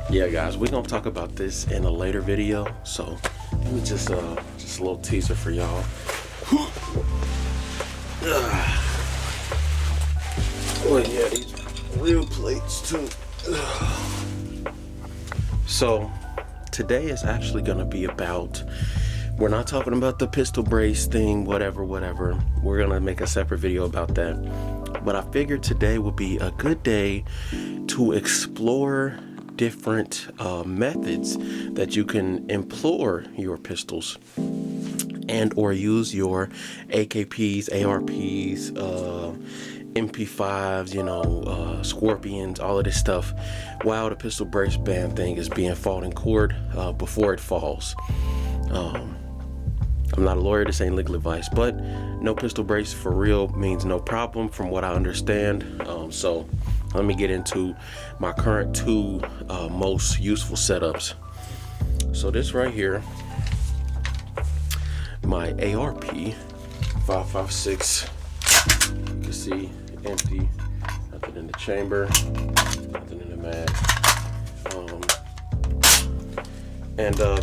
Yeah, guys, we're gonna talk about this in a later video. So let me just a little teaser for y'all. Oh yeah, these real plates too. So today is actually gonna be about, we're not talking about the pistol brace thing, whatever. We're gonna make a separate video about that. But I figured today would be a good day to explore different methods that you can employ your pistols and or use your AKPs, ARPs, MP5s, Scorpions, all of this stuff while the pistol brace band thing is being fought in court before it falls. I'm not a lawyer, this ain't legal advice, but no pistol brace for real means no problem from what I understand. So let me get into my current two most useful setups. So this right here, my ARP 5.56, you can see empty, nothing in the chamber, nothing in the mag.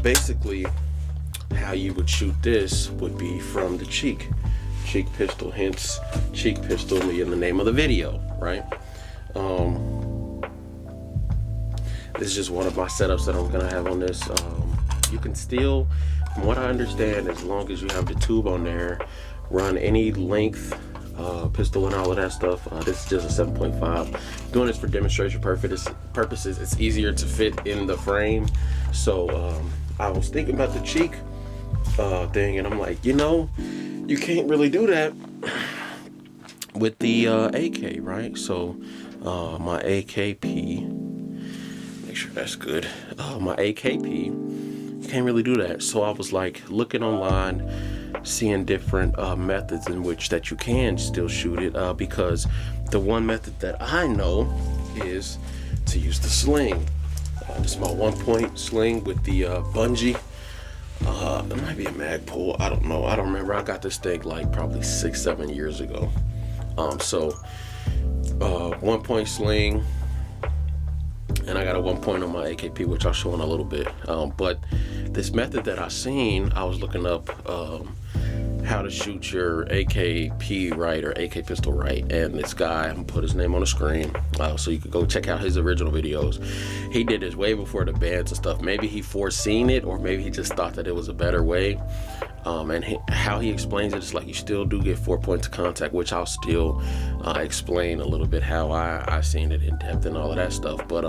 Basically how you would shoot this would be from the cheek pistol, hence cheek pistol in the name of the video, right? This is just one of my setups that I'm gonna have on this. You can still, from what I understand, as long as you have the tube on there, run any length pistol and all of that stuff. This is just a 7.5. Doing this for demonstration purposes. It's easier to fit in the frame. So I was thinking about the cheek thing, and I'm like, you can't really do that with the AK, right? So my AKP, make sure that's good. My AKP, can't really do that. So I was like looking online, seeing different methods in which that you can still shoot it, because the one method that I know is to use the sling. This is my 1-point sling with the bungee. It might be a Magpul, I don't know, I don't remember. I got this thing like probably 6-7 years ago. 1-point sling, and I got a 1-point on my AKP, which I'll show in a little bit. But this method that I seen, I was looking up how to shoot your AKP right, or AK pistol right, and this guy, I'm gonna put his name on the screen so you could go check out his original videos. He did this way before the bands and stuff. Maybe he foreseen it, or maybe he just thought that it was a better way. And how he explains it is like you still do get 4 points of contact, which I'll still explain a little bit how I seen it in depth and all of that stuff. But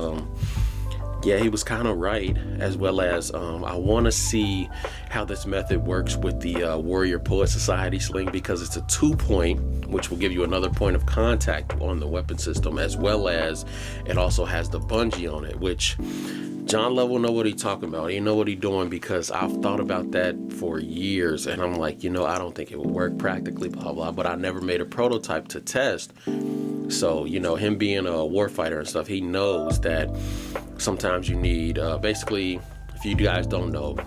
yeah, he was kind of right, as well as I want to see how this method works with the Warrior Poet Society sling, because it's a 2-point, which will give you another point of contact on the weapon system, as well as it also has the bungee on it, which John Lovell know what he's talking about. He know what he's doing, because I've thought about that for years, and I'm like, I don't think it would work practically, blah, blah, but I never made a prototype to test. So, him being a war fighter and stuff, he knows that sometimes you need, basically, if you guys don't know,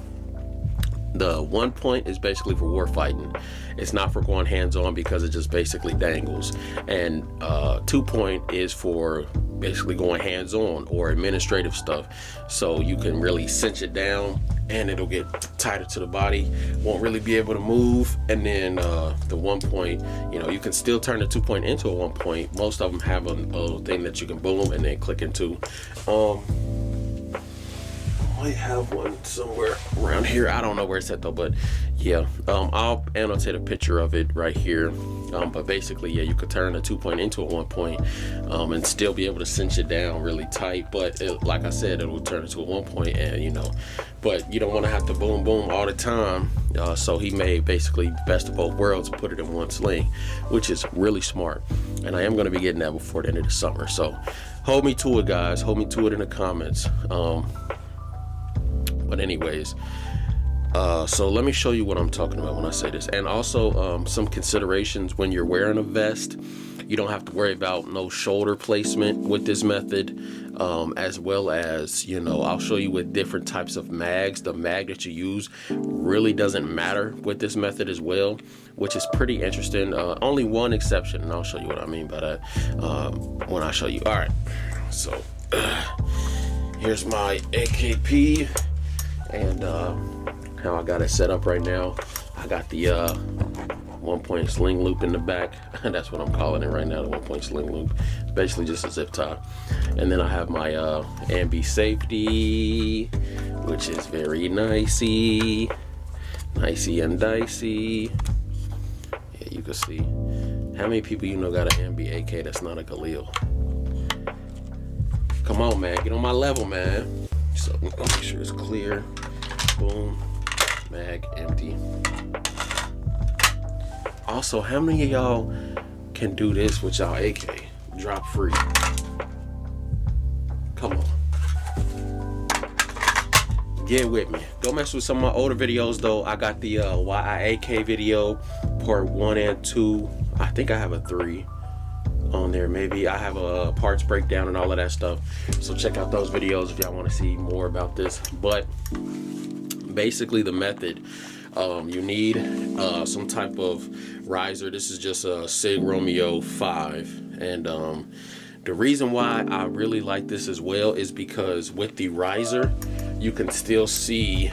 the 1-point is basically for war fighting. It's not for going hands-on, because it just basically dangles. And 2-point is for basically going hands-on or administrative stuff. So you can really cinch it down, and it'll get tighter to the body, won't really be able to move. And then the 1-point, you can still turn the 2-point into a 1-point. Most of them have a little thing that you can boom and then click into. I might have one somewhere around here. I don't know where it's at though, but yeah, I'll annotate a picture of it right here. But basically, yeah, you could turn a 2-point into a 1-point and still be able to cinch it down really tight. But like I said, it will turn into a 1-point, and but you don't want to have to boom boom all the time. So he made basically best of both worlds, put it in one sling, which is really smart. And I am going to be getting that before the end of the summer. So hold me to it, guys. Hold me to it in the comments. But anyways, so let me show you what I'm talking about when I say this. And also some considerations when you're wearing a vest. You don't have to worry about no shoulder placement with this method, as well as, I'll show you with different types of mags. The mag that you use really doesn't matter with this method as well, which is pretty interesting. Only one exception, and I'll show you what I mean by that when I show you. All right, so here's my AKP, and how I got it set up right now. I got the 1-point sling loop in the back. That's what I'm calling it right now, the 1-point sling loop. Basically just a zip tie. And then I have my ambi safety, which is very nicey and dicey. Yeah, you can see. How many people you know got an ambi AK that's not a Galil? Come on, man, get on my level, man. So make sure it's clear. Boom, mag empty. Also, how many of y'all can do this with y'all AK? Drop free. Come on. Get with me. Go mess with some of my older videos though. I got the YIAK video, part 1 and 2. I think I have a 3 on there. Maybe I have a parts breakdown and all of that stuff. So check out those videos if y'all want to see more about this. But basically the method, you need some type of riser. This is just a Sig Romeo 5, and the reason why I really like this as well is because with the riser you can still see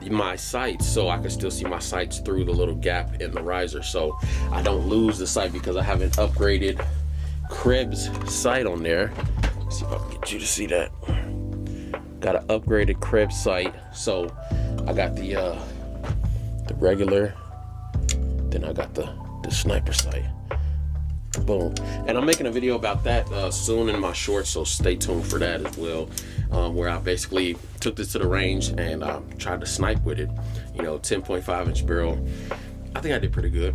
my sights, so I can still see my sights through the little gap in the riser, so I don't lose the sight because I have an upgraded Krebs sight on there. Let's see if I can get you to see that. Got an upgraded Krebs sight, so I got the regular, then I got the sniper sight. Boom. And I'm making a video about that soon in my shorts, so stay tuned for that as well, where I basically took this to the range and tried to snipe with it. You know, 10.5 inch barrel. I think I did pretty good,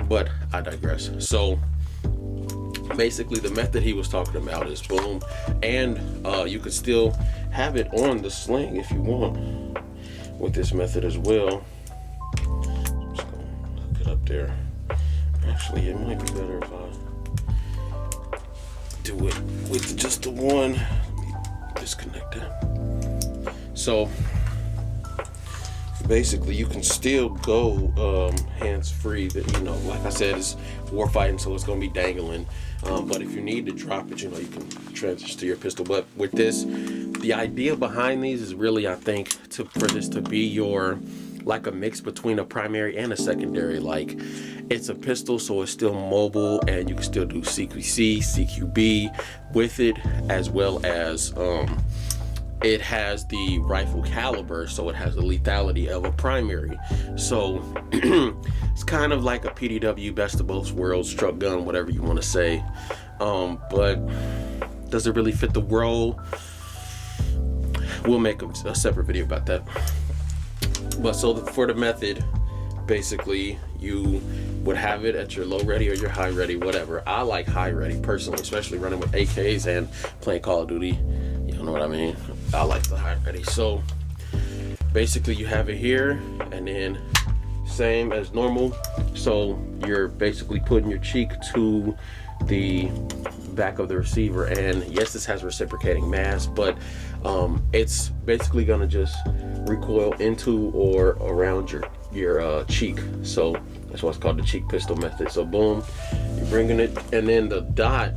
but I digress. So basically the method he was talking about is boom, and you could still have it on the sling if you want with this method as well. I'm just gonna hook it up there. Actually, it might be better if I do it with just the one. Let me disconnect that. So basically you can still go hands-free. That, you know, like I said, it's war fighting, so it's gonna be dangling, but if you need to drop it, you know, you can transition to your pistol. But with this, the idea behind these is really, I think, for this to be your, like a mix between a primary and a secondary. Like, it's a pistol, so it's still mobile, and you can still do CQC, CQB with it, as well as it has the rifle caliber, so it has the lethality of a primary. So it's kind of like a PDW, best of both worlds, truck gun, whatever you want to say. But does it really fit the role? We'll make a separate video about that. But so for the method, basically you would have it at your low ready or your high ready, whatever. I like high ready personally, especially running with AKs and playing Call of Duty. You know what I mean? I like the high ready. So basically you have it here, and then same as normal. So you're basically putting your cheek to the back of the receiver, and yes, this has reciprocating mass, but it's basically gonna just recoil into or around your cheek. So that's why it's called the cheek pistol method. So boom, you're bringing it, and then the dot,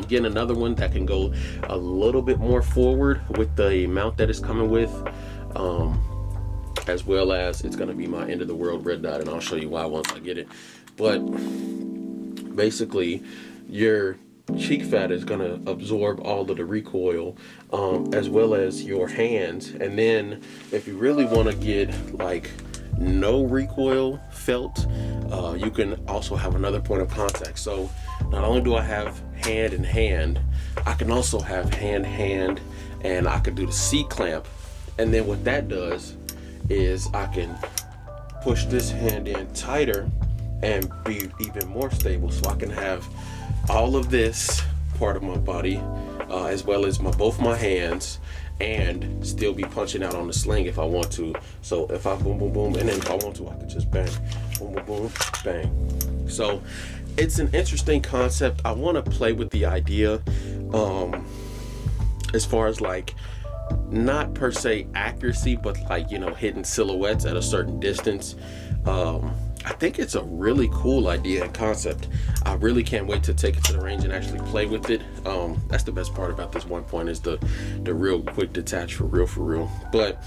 getting another one that can go a little bit more forward with the mount that it's coming with, as well as it's going to be my end of the world red dot, and I'll show you why once I get it. But basically your cheek fat is going to absorb all of the recoil, as well as your hands. And then if you really want to get like no recoil felt, you can also have another point of contact. So not only do I have hand in hand, I can also have hand, and I could do the C-clamp. And then what that does is I can push this hand in tighter and be even more stable, so I can have all of this part of my body, as well as both my hands, and still be punching out on the sling if I want to. So if I boom, boom, boom, and then if I want to, I could just bang, boom, boom, boom, bang. So it's an interesting concept. I want to play with the idea, as far as like, not per se accuracy, but like, you know, hitting silhouettes at a certain distance. I think it's a really cool idea and concept. I really can't wait to take it to the range and actually play with it. That's the best part about this 1-point is the real quick detach for real. But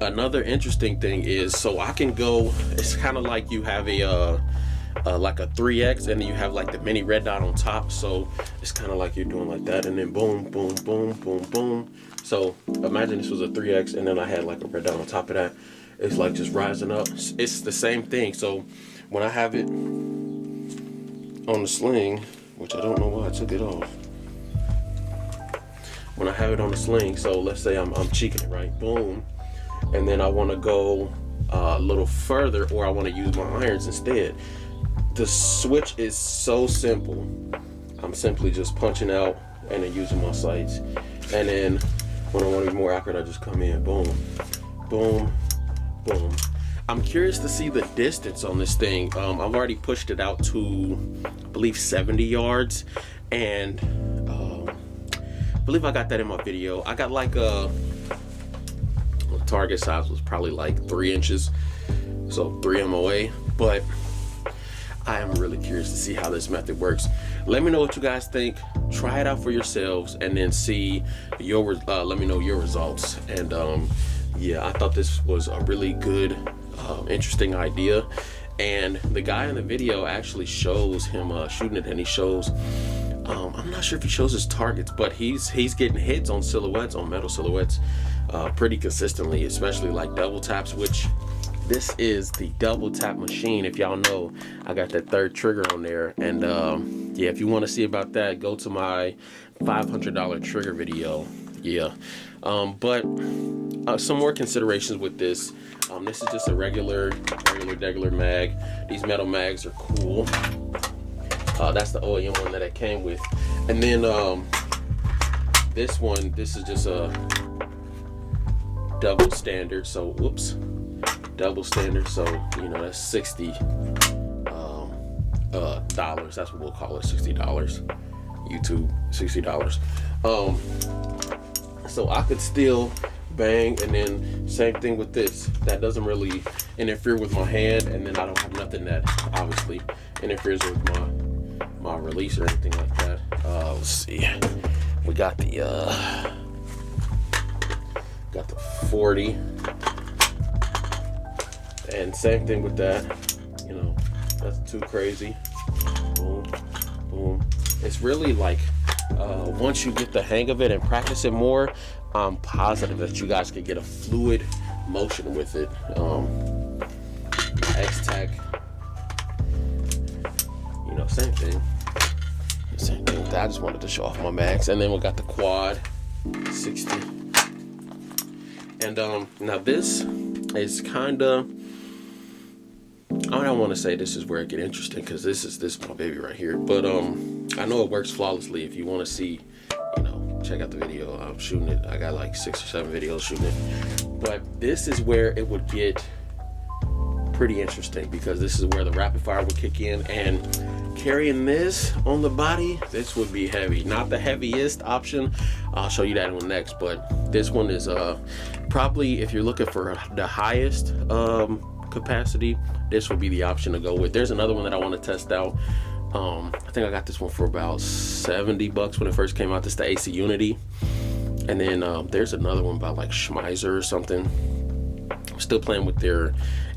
another interesting thing is, so I can go, it's kind of like you have like a 3X and then you have like the mini red dot on top. So it's kind of like you're doing like that and then boom, boom, boom, boom, boom. So imagine this was a 3X and then I had like a red dot on top of that. It's like just rising up. It's the same thing. So when I have it on the sling, which I don't know why I took it off. When I have it on the sling, so let's say I'm cheeking it, right? Boom. And then I want to go a little further, or I want to use my irons instead. The switch is so simple. I'm simply just punching out and then using my sights. And then when I want to be more accurate, I just come in, boom, boom, boom. I'm curious to see the distance on this thing. I've already pushed it out to, I believe, 70 yards. And I believe I got that in my video. I got like the target size was probably like 3 inches. So 3 MOA. But I am really curious to see how this method works. Let me know what you guys think. Try it out for yourselves and then see your let me know your results. And yeah, I thought this was a really good interesting idea. And the guy in the video actually shows him shooting it, and he shows I'm not sure if he shows his targets, but he's getting hits on silhouettes, on metal silhouettes, pretty consistently, especially like double taps, which this is the double tap machine. If y'all know, I got that third trigger on there. And yeah, if you want to see about that, go to my $500 trigger video. Yeah. But some more considerations with this. This is just a regular mag. These metal mags are cool. That's the OEM one that it came with. And then this is just a double standard. So whoops. Double standard, so you know that's $60 dollars. That's what we'll call it, $60. YouTube, $60. So I could still bang, and then same thing with this. That doesn't really interfere with my hand, and then I don't have nothing that obviously interferes with my release or anything like that. Let's see. We got the 40. And same thing with that, you know, that's too crazy. Boom, boom. It's really like, once you get the hang of it and practice it more, I'm positive that you guys can get a fluid motion with it. X-Tac, you know, same thing. Same thing with that. I just wanted to show off my mags. And then we got the quad 60. And now this is kind of, I don't want to say this is where it get interesting, because this is my baby right here. But I know it works flawlessly. If you want to see, you know, check out the video. I'm shooting it. I got like 6 or 7 videos shooting it. But this is where it would get pretty interesting, because this is where the rapid fire would kick in. And carrying this on the body, this would be heavy. Not the heaviest option. I'll show you that one next. But this one is probably, if you're looking for the highest capacity, this would be the option to go with. There's another one that I want to test out. I think I got this one for about $70 when it first came out. This is the AC Unity. And then there's another one by like Schmeiser or something. I'm still playing with their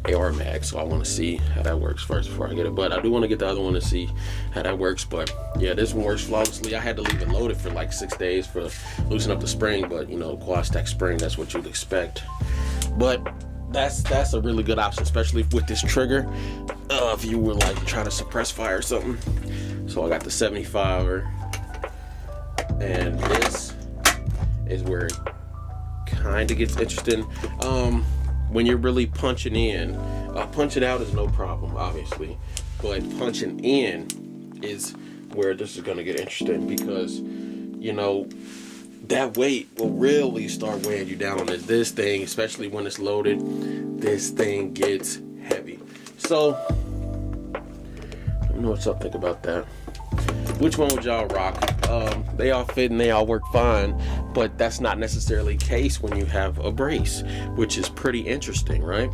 AR mag, so I want to see how that works first before I get it. But I do want to get the other one to see how that works. But yeah, this one works flawlessly. I had to leave it loaded for like 6 days for loosening up the spring, but you know, quad stack spring, that's what you'd expect. But that's a really good option, especially with this trigger, if you were like trying to suppress fire or something. So I got the 75er, and this is where it kind of gets interesting. When you're really punching in, punching out is no problem, obviously, but punching in is where this is going to get interesting, because you know, that weight will really start weighing you down on this thing, especially when it's loaded. This thing gets heavy. So I don't know what y'all think about that. Which one would y'all rock? They all fit and they all work fine, but that's not necessarily the case when you have a brace, which is pretty interesting, right?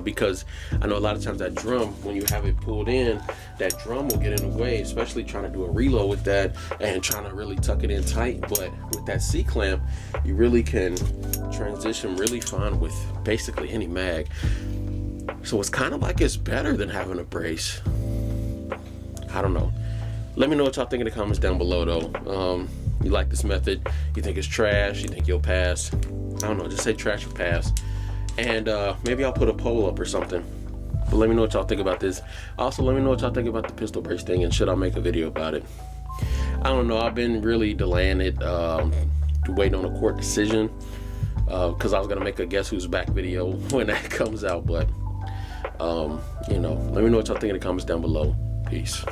because I know a lot of times that drum, when you have it pulled in, that drum will get in the way, especially trying to do a reload with that and trying to really tuck it in tight. But with that C-clamp, you really can transition really fine with basically any mag. So it's kind of like it's better than having a brace. I don't know. Let me know what y'all think in the comments down below though. You like this method? You think it's trash? You think you'll pass? I don't know, just say trash or pass. And maybe I'll put a poll up or something. But let me know what y'all think about this. Also, let me know what y'all think about the pistol brace thing, and should I make a video about it? I don't know, I've been really delaying it, waiting on a court decision, because I was gonna make a Guess Who's Back video when that comes out. But you know, let me know what y'all think in the comments down below. Peace.